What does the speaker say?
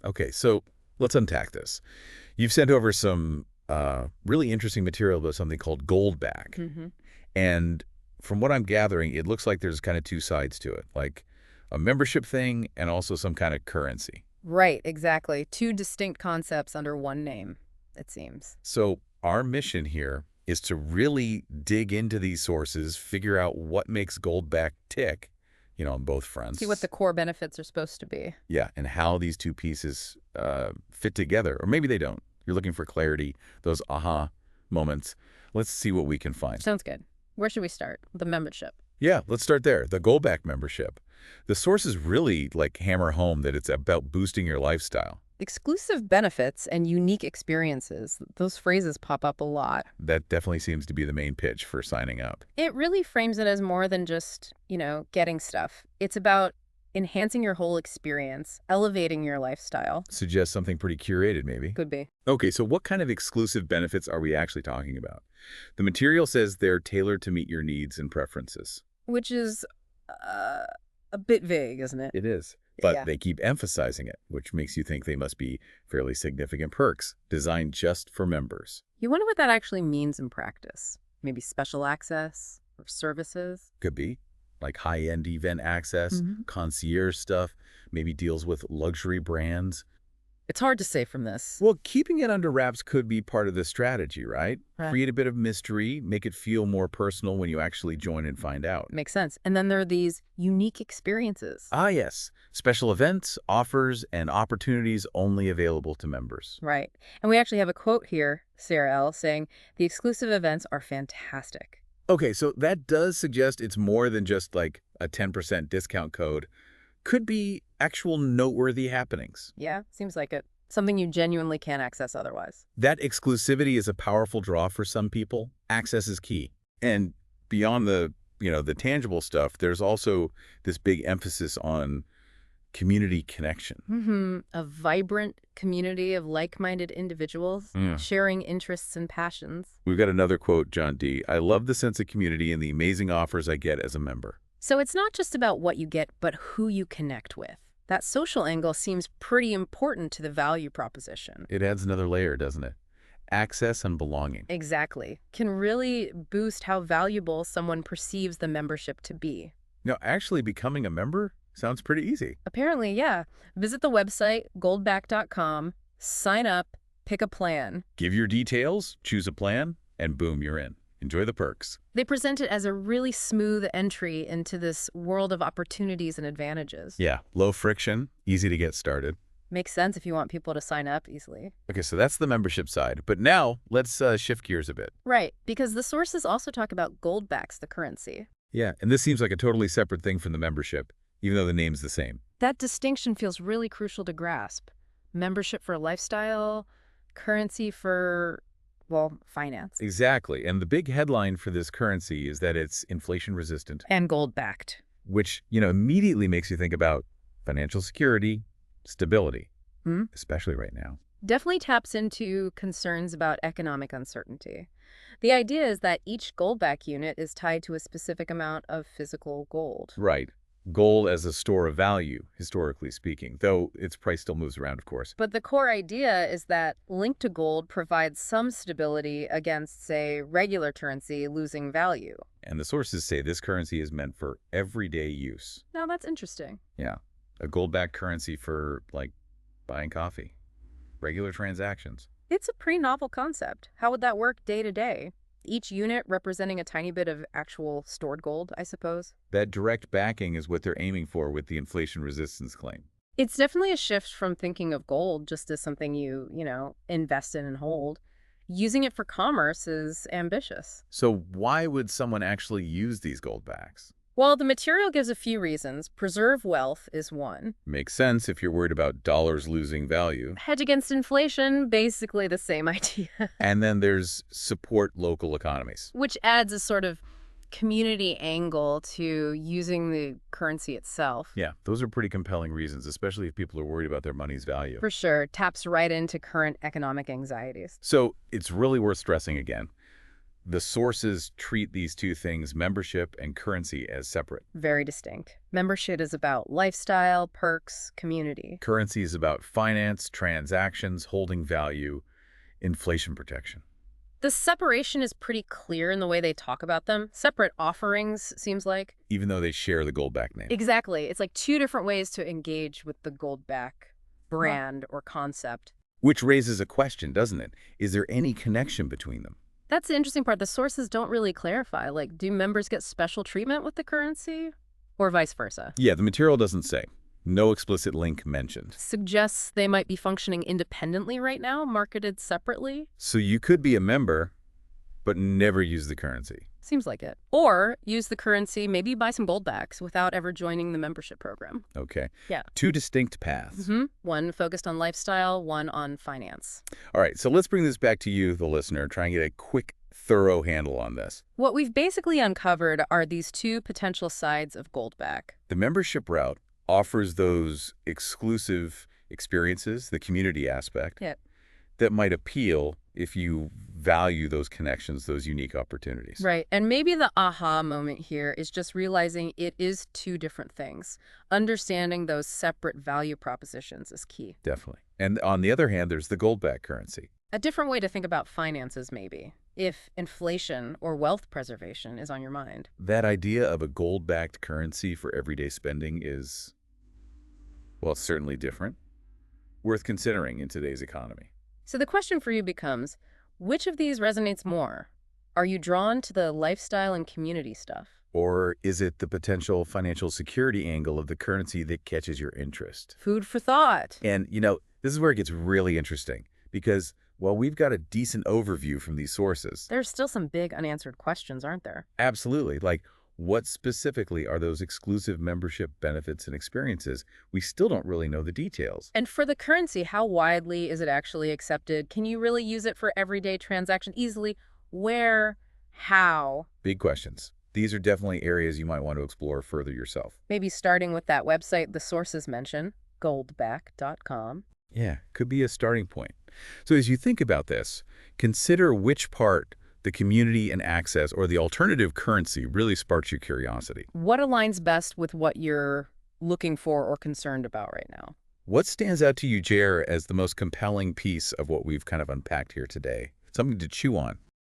Okay, so let's unpack this. You've sent over some really interesting material about something called Goldback. Hmm. And from what I'm gathering, it looks like there's kind of two sides to it, like a membership thing and also some kind of currency. Right, exactly. Two distinct concepts under one name, it seems. So our mission here is to really dig into these sources, figure out what makes Goldback tick, on both See what fronts. the core benefits are supposed to be. Yeah, and how these two pieces fit together. Or maybe they don't. You're looking for clarity, those aha moments. Let's see what we can find. Sounds good. Where should we start? The membership. Yeah, let's start there. The Goldback membership. The sources really hammer home that it's about boosting your lifestyle. Exclusive benefits and unique experiences. Those phrases pop up a lot. That definitely seems to be the main pitch for signing up. It really frames it as more than just, getting stuff. It's about enhancing your whole experience, elevating your lifestyle. Suggests something pretty curated, maybe. Could be. Okay, so what kind of exclusive benefits are we actually talking about? The material says they're tailored to meet your needs and preferences. Which is a bit vague, isn't it? It is. But Yeah. they keep emphasizing it, which makes you think they must be fairly significant perks designed just for members. You wonder what that actually means in practice. Maybe special access or services. Could be like high-end event access, Mhm. concierge stuff, maybe deals with luxury brands. It's hard to say from this. Well, keeping it under wraps could be part of the strategy, right? Right. Create a bit of mystery, make it feel more personal when you actually join and find out. Makes sense. And then there are these unique experiences. Ah, yes. Special events, offers, and opportunities only available to members. Right. And we actually have a quote here, Sarah L., saying, the exclusive events are fantastic. Okay, so that does suggest it's more than just like a 10% discount code. Could be actual noteworthy happenings. Yeah, seems like it. Something you genuinely can't access otherwise. That exclusivity is a powerful draw for some people. Access is key. And beyond the tangible stuff, there's also this big emphasis on community connection. A vibrant community of like-minded individuals Yeah. sharing interests and passions. We've got another quote, John D. I love the sense of community and the amazing offers I get as a member. So it's not just about what you get, but who you connect with. That social angle seems pretty important to the value proposition. It adds another layer, doesn't it? Access and belonging. Exactly. Can really boost how valuable someone perceives the membership to be. Now, actually becoming a member sounds pretty easy. Apparently, yeah. Visit the website, goldback.com, sign up, pick a plan. Give your details, choose a plan, and boom, you're in. Enjoy the perks. They present it as a really smooth entry into this world of opportunities and advantages. Yeah, low friction, easy to get started. Makes sense if you want people to sign up easily. Okay, so that's the membership side. But now let's shift gears a bit. Right, because the sources also talk about Goldbacks, the currency. Yeah, and this seems like a totally separate thing from the membership, even though the name's the same. That distinction feels really crucial to grasp. Membership for lifestyle, currency for, finance. Exactly, and the big headline for this currency is that it's inflation resistant, And gold-backed. which, immediately makes you think about financial security, stability, especially right now. Definitely taps into concerns about economic uncertainty. The idea is that each Goldback unit is tied to a specific amount of physical gold. Right. Gold as a store of value, historically speaking, though its price still moves around, of course. But the core idea is that linked to gold provides some stability against, say, regular currency losing value. And the sources say this currency is meant for everyday use. Now that's interesting. Yeah. A gold-backed currency for, like, buying coffee. Regular transactions. It's a pretty novel concept. How would that work day to day? Each unit representing a tiny bit of actual stored gold, I suppose. That direct backing is what they're aiming for with the inflation resistance claim. It's definitely a shift from thinking of gold just as something you invest in and hold. Using it for commerce is ambitious. So why would someone actually use these goldbacks? Well, the material gives a few reasons. Preserve wealth is one. Makes sense if you're worried about dollars losing value. Hedge against inflation, basically the same idea. And then there's support local economies. Which adds a sort of community angle to using the currency itself. Yeah, those are pretty compelling reasons, especially if people are worried about their money's value. For sure, taps right into current economic anxieties. So it's really worth stressing again. The sources treat these two things, membership and currency, as separate. Very distinct. Membership is about lifestyle, perks, community. Currency is about finance, transactions, holding value, inflation protection. The separation is pretty clear in the way they talk about them. Separate offerings, seems like. Even though they share the Goldback name. Exactly. It's like two different ways to engage with the Goldback brand or concept. Which raises a question, doesn't it? Is there any connection between them? That's the interesting part. The sources don't really clarify. Like, do members get special treatment with the currency or vice versa? Yeah, the material doesn't say. No explicit link mentioned. Suggests they might be functioning independently right now, marketed separately. So you could be a member, but never use the currency. Seems like it. Or use the currency, maybe buy some Goldbacks without ever joining the membership program. Okay. Yeah. Two distinct paths. One focused on lifestyle, one on finance. All right, so let's bring this back to you, the listener, try and get a quick, thorough handle on this. What we've basically uncovered are these two potential sides of Goldback. The membership route offers those exclusive experiences, the community aspect, Yeah. that might appeal if you value those connections, those unique opportunities. Right. And maybe the aha moment here is just realizing it is two different things. Understanding those separate value propositions is key. Definitely. And on the other hand, there's the Goldback currency. A different way to think about finances, maybe, if inflation or wealth preservation is on your mind. That idea of a gold-backed currency for everyday spending is, well, certainly different. Worth considering in today's economy. So the question for you becomes, which of these resonates more? Are you drawn to the lifestyle and community stuff? Or is it the potential financial security angle of the currency that catches your interest? Food for thought. And, this is where it gets really interesting because while we've got a decent overview from these sources, There's still some big unanswered questions, aren't there? absolutely, like what specifically are those exclusive membership benefits and experiences? We still don't really know the details. And for the currency, how widely is it actually accepted? Can you really use it for everyday transaction easily? Where? How? Big questions. These are definitely areas you might want to explore further yourself. Maybe starting with that website the sources mention, goldback.com. Yeah, could be a starting point. So as you think about this, consider which part the community and access or the alternative currency really sparks your curiosity. What aligns best with what you're looking for or concerned about right now? What stands out to you, Jer, as the most compelling piece of what we've kind of unpacked here today? Something to chew on.